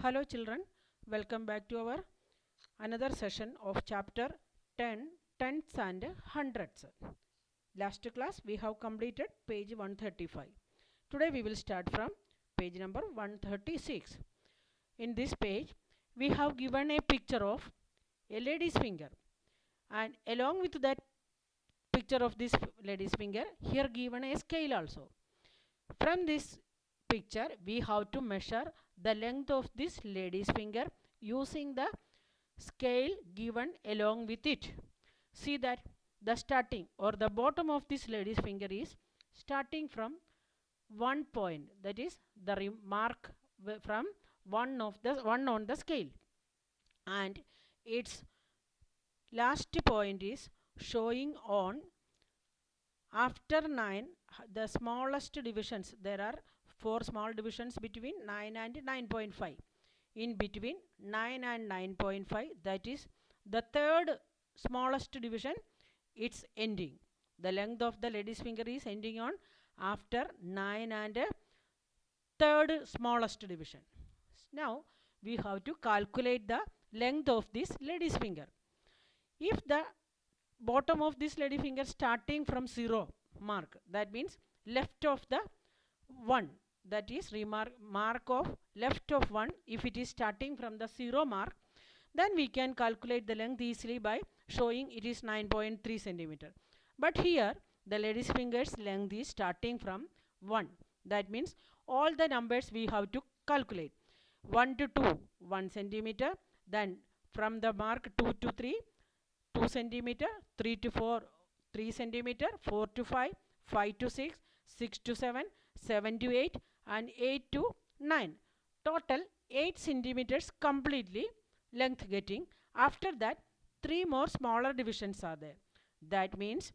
Hello children, welcome back to our another session of chapter 10, tenths and hundreds. Last class we have completed page 135. Today we will start from page number 136. In this page we have given a picture of a lady's finger, and along with that picture of this lady's finger, here given a scale also. From this picture we have to measure the length of this lady's finger using the scale given along with it. See that the starting or the bottom of this lady's finger is starting from 1 point, that is the mark from one on the scale, and its last point is showing on after 9 the smallest divisions. There are 4 small divisions between 9 and 9.5. In between 9 and 9.5, that is the third smallest division, it's ending. The length of the lady's finger is ending on after 9 and third smallest division. Now we have to calculate the length of this lady's finger. If the bottom of this lady finger starting from 0 mark, that means left of the 1, that is mark of left of 1, if it is starting from the 0 mark, then we can calculate the length easily by showing it is 9.3 centimeter. But here the lady's finger's length is starting from 1, that means all the numbers we have to calculate. 1 to 2 1 centimeter, then from the mark 2 to 3 2 centimeter, 3 to 4 3 centimeter, 4 to 5 5 to 6 6 to 7 7 to 8 and 8 to 9. Total 8 centimeters completely length getting. After that 3 more smaller divisions are there. That means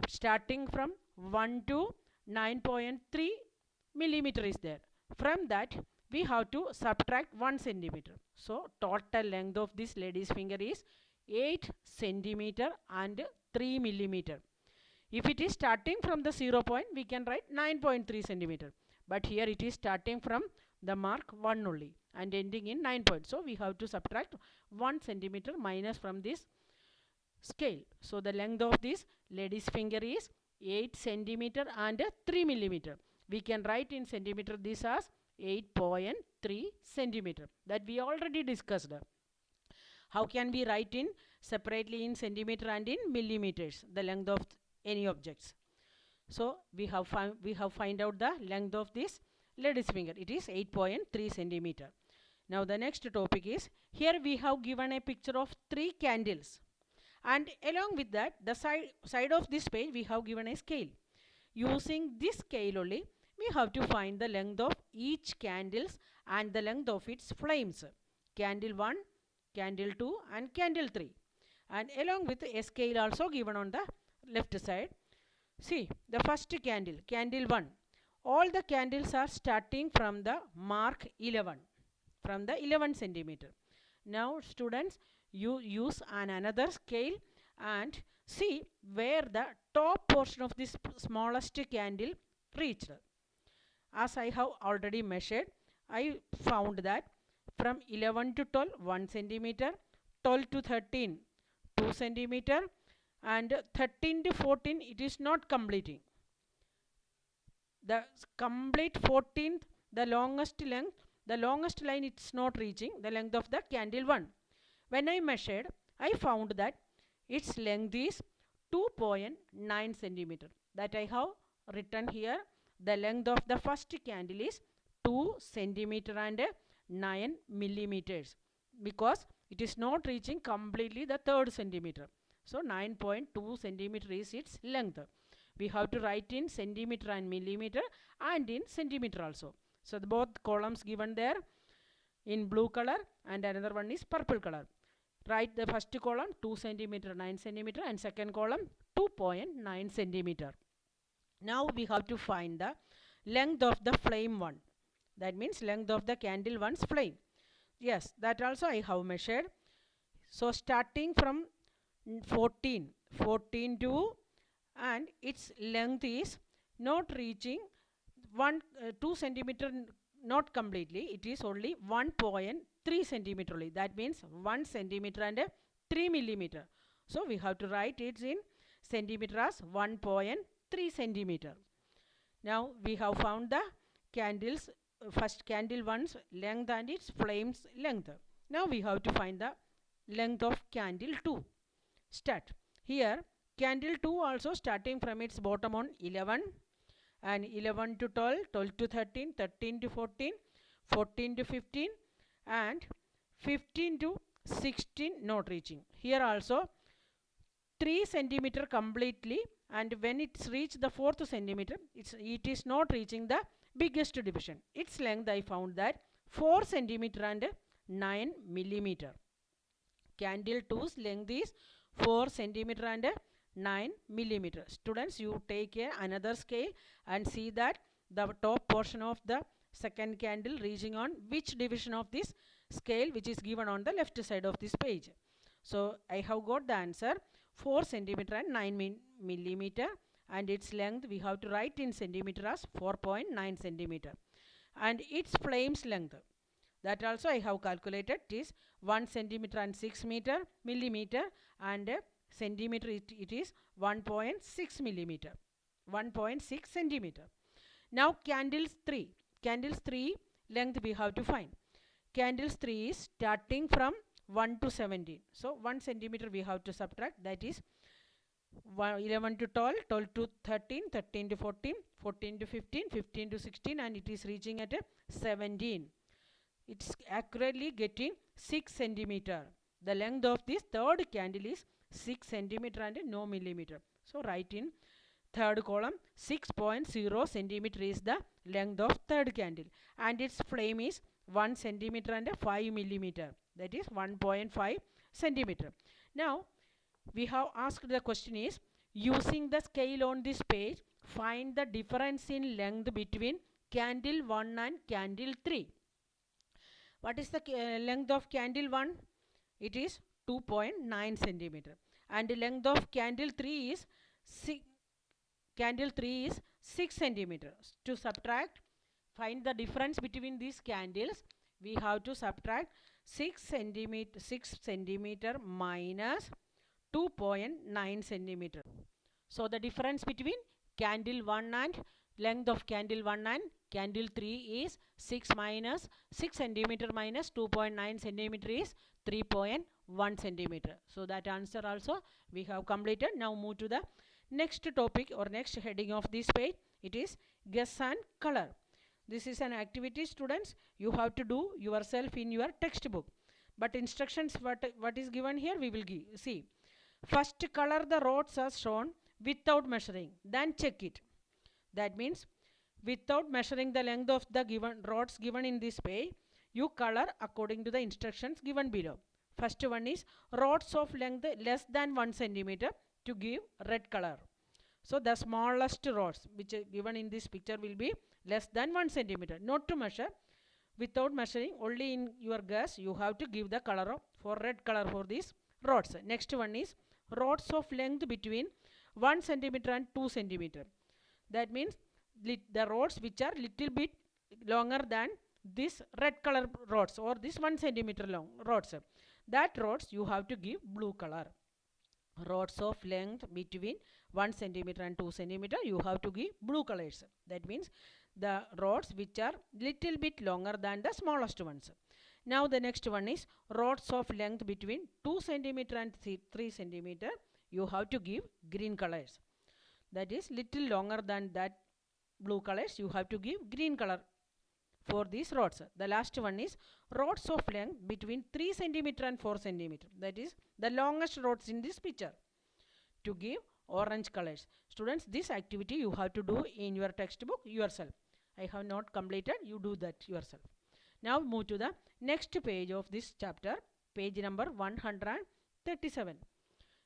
starting from 1 to 9.3 millimeter is there. From that we have to subtract 1 centimeter. So total length of this lady's finger is 8 centimeter and 3 millimeter. If it is starting from the 0 point, we can write 9.3 centimeter. But here it is starting from the mark 1 only and ending in 9 point. So we have to subtract 1 centimeter minus from this scale. So the length of this lady's finger is 8 centimeter and 3 millimeter. We can write in centimeter this as 8.3 centimeter. That we already discussed. How can we write in separately in centimeter and in millimeters the length of any objects? So we have find out the length of this lady's finger. It is 8.3 centimeter. Now the next topic is, here we have given a picture of 3 candles, and along with that the side of this page we have given a scale. Using this scale only we have to find the length of each candles and the length of its flames. Candle 1, candle 2 and candle 3, and along with a scale also given on the left side. See the first candle, candle 1, all the candles are starting from the mark 11, from the 11 centimeter. Now students, you use another scale and see where the top portion of this smallest candle reached. As I have already measured, I found that from 11 to 12 1 centimeter, 12 to 13 2 centimeter, and 13 to 14 it is not completing. The complete 14th, the longest length, the longest line it's not reaching the length of the candle 1. When I measured, I found that its length is 2.9 centimeter. That I have written here. The length of the first candle is 2 centimeter and 9 millimeters, because it is not reaching completely the third centimeter. So 9.2 centimeter is its length. We have to write in centimeter and millimeter and in centimeter also. So the both columns given there in blue color and another one is purple color. Write the first column 2 centimeter 9 centimeter and second column 2.9 centimeter. Now we have to find the length of the flame 1. That means length of the candle 1's flame. Yes, that also I have measured. So starting from 14 to, and its length is not reaching 2 centimeter not completely, it is only 1.3 centimeter only. That means 1 centimeter and 3 millimeter. So we have to write it in centimeter as 1.3 centimeter. Now we have found the candles, first candle 1's length and its flames length. Now we have to find the length of candle 2. Start. Here candle 2 also starting from its bottom on 11, and 11 to 12, 12 to 13, 13 to 14, 14 to 15, and 15 to 16 not reaching. Here also 3 centimeter completely, and when it's reached the 4th centimeter, it is not reaching the biggest division. Its length I found that 4 centimeter and 9 millimeter. Candle 2's length is 4 centimeter and 9 millimeter. Students, you take another scale and see that the top portion of the second candle reaching on which division of this scale, which is given on the left side of this page. So I have got the answer 4 centimeter and 9 millimeter, and its length we have to write in centimeter as 4.9 centimeter, and its flames length, that also I have calculated, it is 1 centimeter and 6 millimeter, and centimeter it is 1.6 millimeter, 1.6 centimeter. Now candles 3 length we have to find. Candles 3 is starting from 1 to 17. So 1 centimeter we have to subtract, that is 11 to 12, 12 to 13, 13 to 14, 14 to 15, 15 to 16, and it is reaching at 17. It's accurately getting 6 centimeter. The length of this third candle is 6 centimeter and no millimeter. So write in third column 6.0 centimeter is the length of third candle, and its flame is 1 centimeter and 5 millimeter, that is 1.5 centimeter. Now we have asked the question is, using the scale on this page, find the difference in length between candle 1 and candle 3. What is the length of candle 1? It is 2.9 centimeter, and the length of candle 3 is 6 centimeter. To subtract, find the difference between these candles, we have to subtract 6 centimeter minus 2.9 centimeter. So the difference between candle 1 and length of candle 1 and candle 3 is 6 centimeter minus 2.9 centimeter is 3.1 centimeter. So that answer also we have completed. Now move to the next topic or next heading of this page. It is guess and color. This is an activity, students, you have to do yourself in your textbook, but instructions what is given here we will see. First, color the rods as shown without measuring, then check it. That means without measuring the length of the given rods given in this page, you color according to the instructions given below. First one is rods of length less than 1 centimeter to give red color. So the smallest rods which are given in this picture will be less than 1 centimeter. Not to measure, without measuring, only in your guess you have to give the color for red color for these rods. Next one is rods of length between 1 centimeter and 2 centimeter. That means the rods which are little bit longer than this red color rods or this 1 centimeter long rods. That rods you have to give blue color. Rods of length between 1 centimeter and 2 centimeter you have to give blue colors. That means the rods which are little bit longer than the smallest ones. Now the next one is rods of length between 2 centimeter and 3 centimeter you have to give green colors. That is little longer than that blue colors, you have to give green color for these rods. The last one is rods of length between 3 centimeter and 4 centimeter. That is the longest rods in this picture, to give orange colors. Students, this activity you have to do in your textbook yourself. I have not completed, you do that yourself. Now move to the next page of this chapter, page number 137.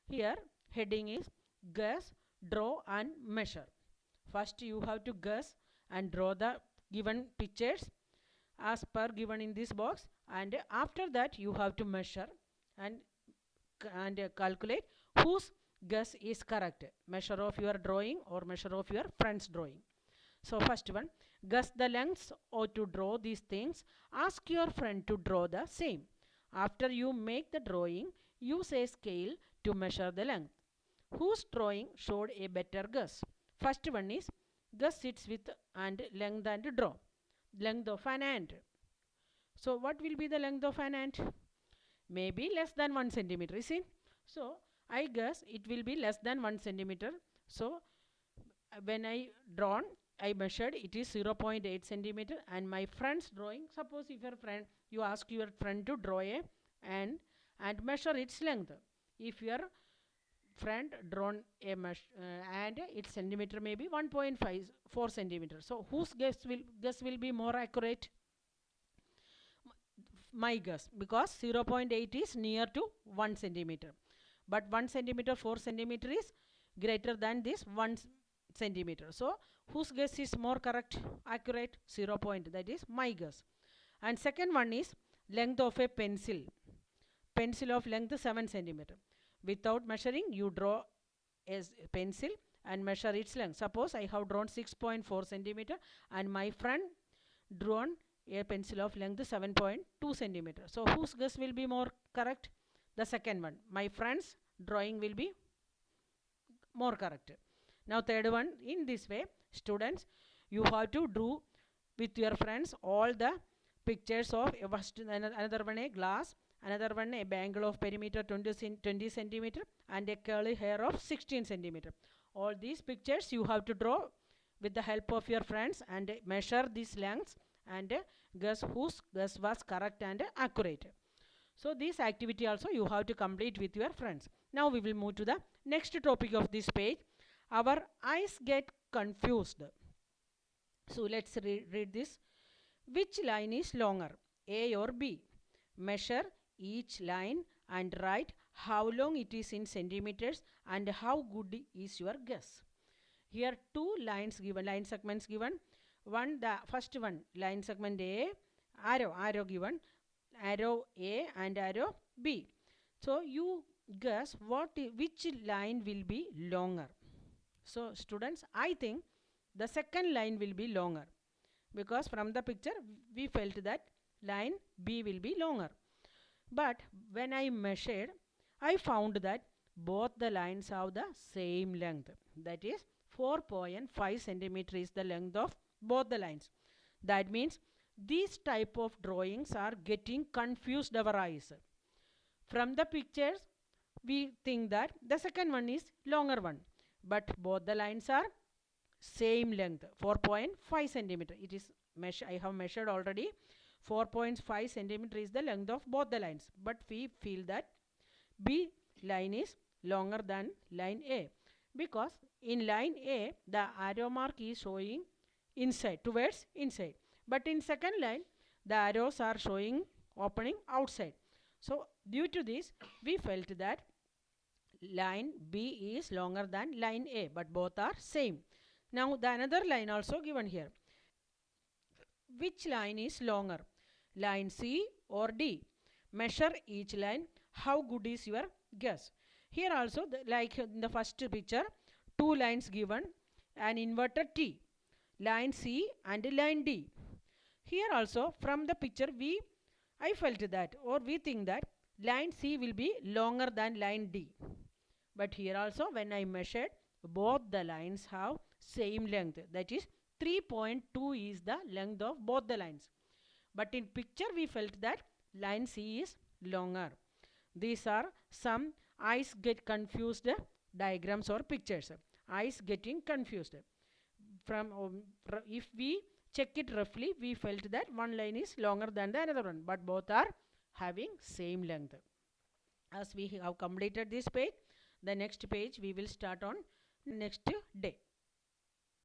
Here heading is guess, draw and measure. First you have to guess and draw the given pictures as per given in this box, and after that you have to measure and calculate whose guess is correct, measure of your drawing or measure of your friend's drawing. So first one, guess the lengths or to draw these things. Ask your friend to draw the same. After you make the drawing, use a scale to measure the length. Whose drawing showed a better guess? First one is guess its width and length and draw. Length of an ant. So what will be the length of an ant? Maybe less than 1 centimeter. See? So I guess it will be less than 1 centimeter. So when I drawn, I measured it is 0.8 centimeter, and my friend's drawing, suppose if your friend, you ask your friend to draw a and measure its length. If your friend drawn a and its centimeter may be 1.54 centimeter. So whose guess will be more accurate? My guess, because 0.8 is near to 1 centimeter, but 1 centimeter 4 centimeter is greater than this 1 centimeter. So whose guess is more correct, accurate? 0 point, that is my guess. And second one is length of a pencil. Pencil of length 7 centimeter. Without measuring, you draw a pencil and measure its length. Suppose I have drawn 6.4 centimeter and my friend drawn a pencil of length 7.2 centimeter. So whose guess will be more correct? The second one. My friend's drawing will be more correct. Now third one, in this way, students, you have to do with your friends all the pictures of another one a glass, another one a bangle of perimeter 20 centimeter and a curly hair of 16 centimeter. All these pictures you have to draw with the help of your friends and measure these lengths and guess whose guess was correct and accurate. So this activity also you have to complete with your friends. Now we will move to the next topic of this page. Our eyes get confused. So let's read this. Which line is longer, A or B? Measure each line and write how long it is in centimeters and how good is your guess. Here two lines given, line segments given. One, the first one, line segment A, arrow given, arrow A and arrow B. So you guess which line will be longer. So students, I think the second line will be longer, because from the picture we felt that line B will be longer. But when I measured, I found that both the lines have the same length. That is 4.5 centimeter is the length of both the lines. That means these type of drawings are getting confused our eyes. From the pictures we think that the second one is longer one, but both the lines are same length, 4.5 centimeter. It is I have measured already. 4.5 centimeter is the length of both the lines, but we feel that B line is longer than line A, because in line A the arrow mark is showing inside, towards inside, but in second line the arrows are showing opening outside. So due to this we felt that line B is longer than line A, but both are same. Now the another line also given here. Which line is longer, line C or D? Measure each line. How good is your guess? Here also like in the first picture, two lines given, an inverted T, line C and line D. Here also from the picture I felt that, or we think that line C will be longer than line D. But here also when I measured, both the lines have same length, that is 3.2 is the length of both the lines. But in picture we felt that line C is longer. These are some eyes get confused diagrams or pictures. Eyes getting confused. If we check it roughly, we felt that one line is longer than the another one, but both are having same length. As we have completed this page, the next page we will start on next day.